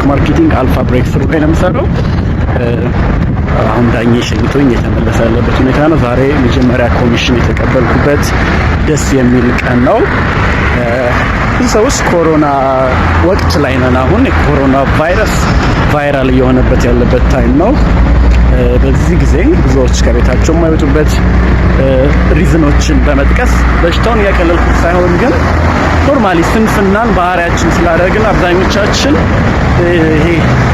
ማርኬቲንግ አልፋ ብሬክ ስሩ ላይ ነው የምሰራው። አሁን ዳኜ ሸኝቶኝ የተመለሰ ያለበት ሁኔታ ነው። ዛሬ መጀመሪያ ኮሚሽን የተቀበልኩበት ደስ የሚል ቀን ነው። ብዙ ሰዎች ኮሮና ወቅት ላይ ነን። አሁን የኮሮና ቫይረስ ቫይራል እየሆነበት ያለበት ታይም ነው። በዚህ ጊዜ ብዙዎች ከቤታቸው የማይወጡበት ሪዝኖችን በመጥቀስ በሽታውን እያቀለልኩት ሳይሆን ግን ኖርማሊ ስንፍናን ባህሪያችን ስላደረግን አብዛኞቻችን ይሄ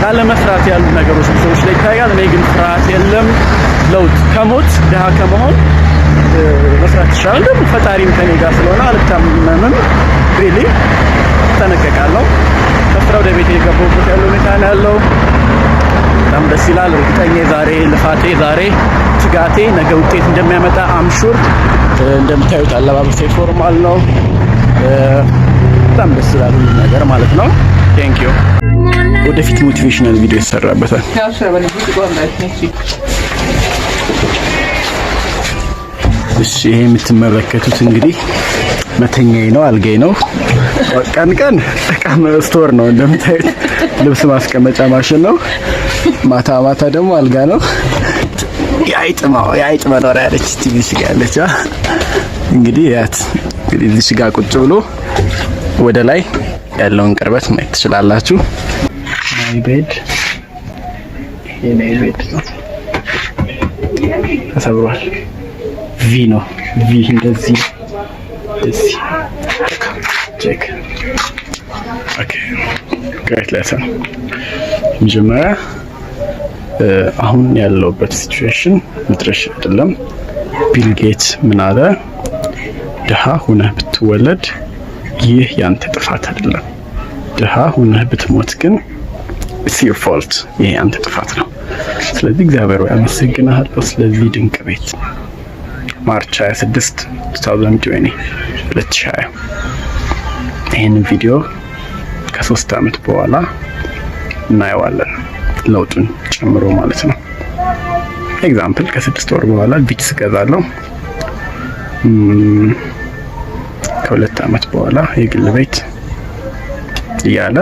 ካለመስራት ያሉ ነገሮች ሰዎች ላይ ይታያል። እኔ ግን ፍርሃት የለም። ለውጥ ከሞት ድሃ ከመሆን መስራት ይሻላል። ደግሞ ፈጣሪም ከኔ ጋር ስለሆነ አልታመምም። ሪሊ ተነቀቃለሁ። ከስራ ወደ ቤት የገባሁበት ያለው ሁኔታ ነው ያለው። በጣም ደስ ይላል። እርግጠኛ ዛሬ ልፋቴ፣ ዛሬ ትጋቴ ነገ ውጤት እንደሚያመጣ አምሹር። እንደምታዩት አለባበሴ ፎርማል ነው። በጣም ደስ ይላል ሁሉ ነገር ማለት ነው። ቴንክ ዩ። ወደፊት ሞቲቬሽናል ቪዲዮ ይሰራበታል። እሺ ይሄ የምትመለከቱት እንግዲህ መተኛዬ ነው፣ አልጋዬ ነው። ቀን ቀን እቃ ስቶር ነው እንደምታዩት፣ ልብስ ማስቀመጫ ማሽን ነው። ማታ ማታ ደግሞ አልጋ ነው። የአይጥ መኖሪያ ያለች ትንሽ ጋር ያለች እንግዲህ ያት እንግዲህ እዚህ ጋር ቁጭ ብሎ ወደ ላይ ያለውን ቅርበት ማየት ትችላላችሁ። ማይ ቤድ ይሄ ቤድ ነው፣ ተሰብሯል። ቪ ነው ቪ እንደዚህ እዚህ ቼክ ኦኬ ግሬት ሌሰን። መጀመሪያ አሁን ያለውበት ሲቹዌሽን ምድረሽ አይደለም። ቢል ጌትስ ምን አለ? ድሃ ሆነህ ብትወለድ ይህ ያንተ ጥፋት አይደለም። ድሃ ሆነህ ብትሞት ግን it's your fault፣ ይሄ ያንተ ጥፋት ነው። ስለዚህ እግዚአብሔር ሆይ አመሰግናለሁ ስለዚህ ድንቅ ቤት። ማርች 26 2020 ይህን ቪዲዮ ከ3 አመት በኋላ እናየዋለን፣ ለውጡን ጨምሮ ማለት ነው። ኤግዛምፕል ከ6 ወር በኋላ ቢትስ ገዛለሁ። ከ2 አመት በኋላ የግል ቤት እያለ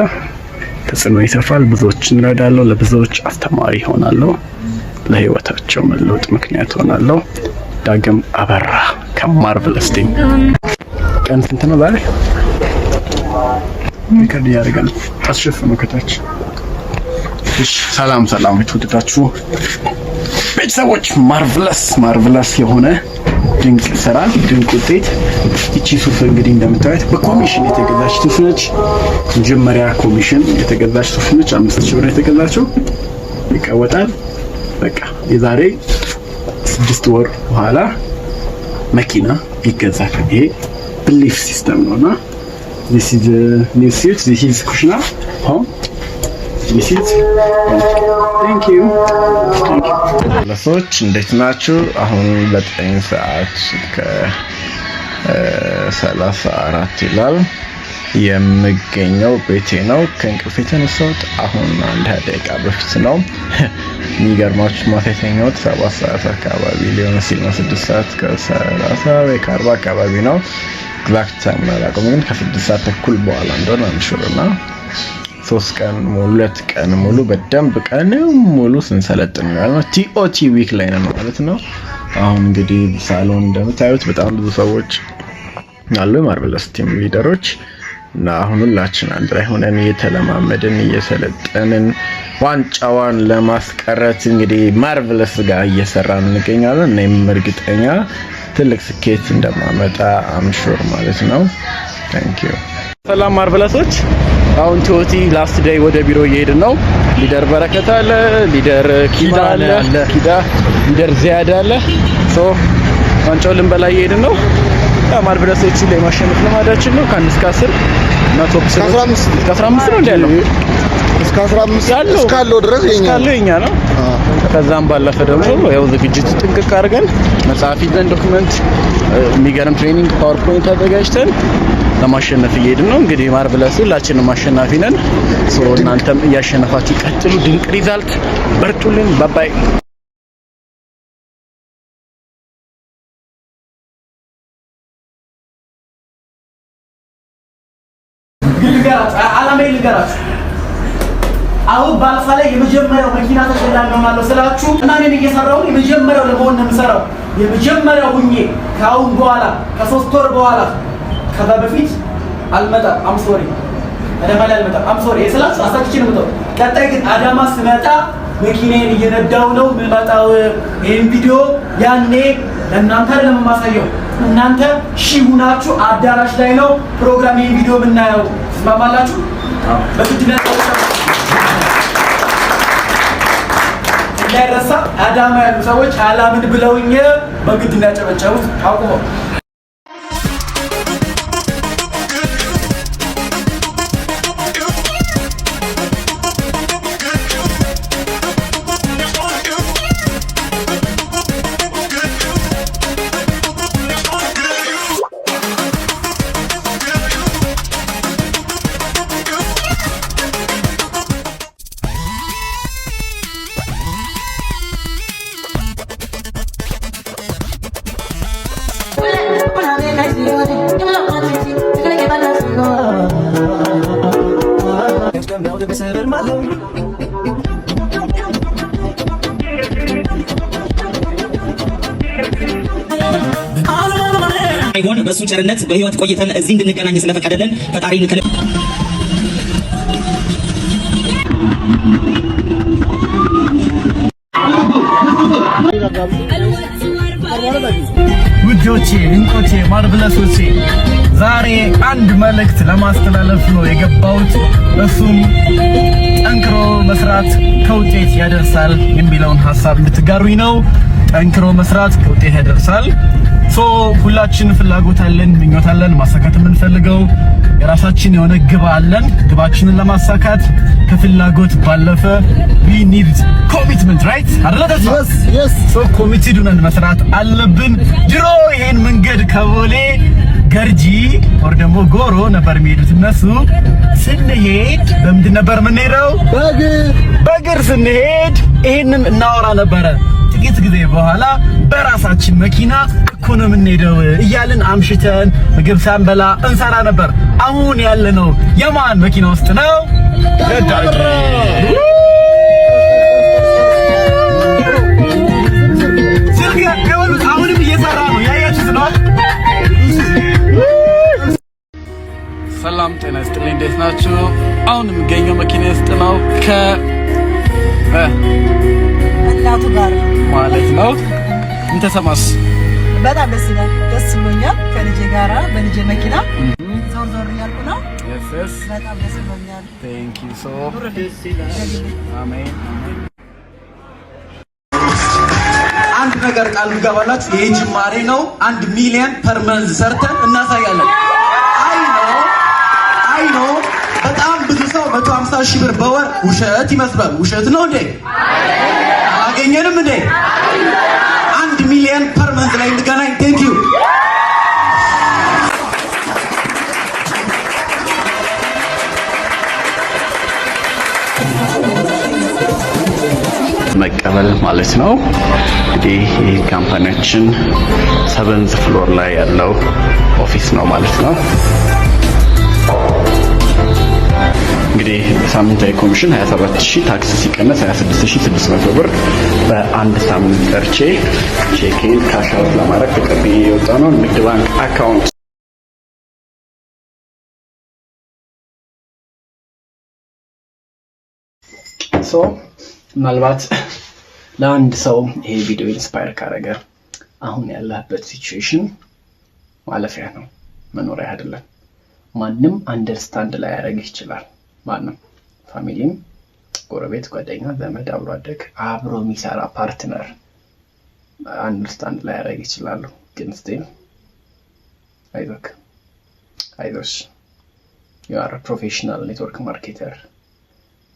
ተጽዕኖ ይሰፋል። ብዙዎችን እረዳለሁ፣ ለብዙዎች አስተማሪ ሆናለሁ፣ ለህይወታቸው መለወጥ ምክንያት ሆናለሁ። ዳግም አበራ ከማርቨለስ ቲም። ቀን ስንት ነው ዛሬ? ሪከርድ ያደርጋል። አስሸፍነው ከታች። እሺ ሰላም የተወደዳችሁ ቤተሰቦች፣ ማርቨለስ የሆነ ድንቅ ስራ፣ ድንቅ ውጤት። እቺ ሱፍ እንግዲህ እንደምታዩት በኮሚሽን የተገዛች ሱፍ ነች። መጀመሪያ ኮሚሽን የተገዛች ሱፍ ነች። 5000 ብር የተገዛችው ይቀወጣል። በቃ የዛሬ 6 ወር በኋላ መኪና ይገዛል። ይሄ ብሊፍ ሲስተም ነውና this is new suit, this is ኩሽና home, this is thank you ለሰዎች እንዴት ናችሁ? አሁን 9 ሰዓት ከ34 ይላል። የምገኘው ቤቴ ነው። ከእንቅልፌ የተነሳሁት አሁን 1 ደቂቃ በፊት ነው። የሚገርማችሁ ማታ የተኛሁት 7 ሰዓት አካባቢ ሊሆን ሲል ነው። 6 ሰዓት ከ30 ወይ ከ40 አካባቢ ነው። ኤግዛክት ታይም አላውቅም፣ ግን ከ6 ሰዓት ተኩል በኋላ እንደሆነ አንሹርና 3 ቀን ሙሉ 2 ቀን ሙሉ በደንብ ቀን ሙሉ ስንሰለጥን ነው። ቲኦቲ ዊክ ላይ ነው ማለት ነው። አሁን እንግዲህ ሳሎን እንደምታዩት በጣም ብዙ ሰዎች አሉ፣ ማርቨለስ ቲም ሊደሮች እና አሁን ሁላችን አንድ ላይ ሆነን እየተለማመድን እየሰለጠንን ዋንጫዋን ለማስቀረት እንግዲህ ማርቨለስ ጋር እየሰራን እንገኛለን። እኔም እርግጠኛ ትልቅ ስኬት እንደማመጣ አምሹር ማለት ነው። ታንክ ዩ። ሰላም ማርቨለሶች፣ አሁን ቲኦቲ ላስት ዴይ ወደ ቢሮ እየሄድን ነው። ሊደር በረከት አለ፣ ሊደር ኪዳ አለ፣ ሊደር ዚያድ አለ። ሶ ዋንጫውን ልንበላ እየሄድን ነው። ማርቨለሶቹ ላይ ማሸነፍ ልማዳችን ነው። ከ1 እስከ 10 እና ቶፕ 15 ነው እንዳለው እስከ 15 ያለው እስካለው ድረስ የኛ ነው። ከዛም ባለፈ ደግሞ ያው ዝግጅት ጥንቅቅ አድርገን መጽሐፍ ይዘን ዶክመንት፣ የሚገርም ትሬኒንግ ፓወርፖይንት አዘጋጅተን ለማሸነፍ እየሄድን ነው። እንግዲህ ማርቨለስ ሁላችንም አሸናፊ ነን። ሶ እናንተም እያሸነፋችሁ ቀጥሉ። ድንቅ ሪዛልት፣ በርቱልን። ባባይ አሁን ባልፋ ላይ የመጀመሪያው መኪና ተሸላሚ ሆናለሁ ስላችሁ እና እኔን እየሰራሁ የመጀመሪያው ለመሆን ነው የምሰራው። የመጀመሪያው ሁኜ ከአሁን በኋላ ከ3 ወር በኋላ ከዛ በፊት አልመጣም። አም ሶሪ አዳማ አልመጣም። አም ሶሪ ስላችሁ አሳክቼ ነው የምመጣው። ቀጣይ ግን አዳማ ስመጣ መኪናዬን እየነዳው ነው የምመጣው። ይሄን ቪዲዮ ያኔ ለእናንተ አይደለም የማሳየው። እናንተ ሺህ ሁናችሁ አዳራሽ ላይ ነው ፕሮግራም ይሄን ቪዲዮ የምናየው። ትስማማላችሁ? በግድ ነው እንዳይረሳ። አዳማ ያሉ ሰዎች አላምን ብለውኝ በግድ ነው ያጨበጨቡት። አቁመው አይሆን በሱ ቸርነት በህይወት ቆይተን እዚህ እንድንገናኝ ስለፈቀደልን ፈጣሪን ከልብ ውጆቼ እንቆቼ ማርብለሶቼ ዛሬ አንድ መልእክት ለማስተላለፍ ነው የገባሁት። እሱም ጠንክሮ መስራት ከውጤት ያደርሳል የሚለውን ሐሳብ እንድትጋሩኝ ነው። ጠንክሮ መስራት ከውጤት ያደርሳል። ሁላችን ፍላጎት አለን፣ ምኞት አለን፣ ማሳካት የምንፈልገው የራሳችን የሆነ ግብ አለን። ግባችንን ለማሳካት ከፍላጎት ባለፈ we need commitment right አይደል? yes ኮሚትድ ሆነን መስራት አለብን። ድሮ ይሄን መንገድ ከቦሌ ገርጂ ወር ደግሞ ጎሮ ነበር የሚሄዱት እነሱ። ስንሄድ በምንድን ነበር የምንሄደው? በእግር ስንሄድ ይሄንን እናወራ ነበረ። ጥቂት ጊዜ በኋላ በራሳችን መኪና እኮ ነው የምንሄደው እያልን አምሽተን ምግብ ሳንበላ እንሰራ ነበር። አሁን ያለነው የማን መኪና ውስጥ ነው? አሁንም እየሰራ ነው፣ ያያችሁት ነው። ሰላም ጤና ይስጥልኝ፣ እንዴት ናችሁ? አሁን የምገኘው መኪና ውስጥ ነው እናቱ ጋር ማለት ነው። ምን ተሰማስ? በጣም ደስ ይላል። ደስ ብሎኛል። ከልጄ ጋራ በልጄ መኪና ዞር ዞር እያልኩ ነው። yes በጣም ደስ ብሎኛል። thank you so አሜን። አንድ ነገር ቃል እንገባላችሁ። ይሄ ጅማሬ ነው። 1 ሚሊዮን ፐር መንዝ ሰርተን እናሳያለን። አይ ነው በጣም ብዙ ሰው 150 ሺህ ብር በወር ውሸት ይመስላል። ውሸት ነው እንዴ? አገኘንም እንዴ? 1 ሚሊዮን ፐር መንዝ ላይ እንገናኝ። ቴንክ ዩ። መቀበል ማለት ነው። እንግዲህ ይህ ካምፓኒያችን 7th ፍሎር ላይ ያለው ኦፊስ ነው ማለት ነው። እንግዲህ ሳምንታዊ ኮሚሽን 27000 ታክስ ሲቀነስ 26600 ብር በአንድ ሳምንት ጠርቼ ቼኬን ካሽ አውት ለማድረግ ተቀብዬ የወጣ ነው። ንግድ ባንክ አካውንት ምናልባት ለአንድ ሰው ይሄ ቪዲዮ ኢንስፓየር ካረገ አሁን ያለበት ሲቹዌሽን ማለፊያ ነው፣ መኖሪያ አይደለም። ማንም አንደርስታንድ ላይ ያደርግ ይችላል። ማንም ፋሚሊም፣ ጎረቤት፣ ጓደኛ፣ ዘመድ፣ አብሮ አደግ፣ አብሮ የሚሰራ ፓርትነር አንደርስታንድ ላይ ያደርግ ይችላሉ። ግን ስቲል አይዞሽ you are a professional network marketer,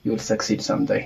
you will succeed someday.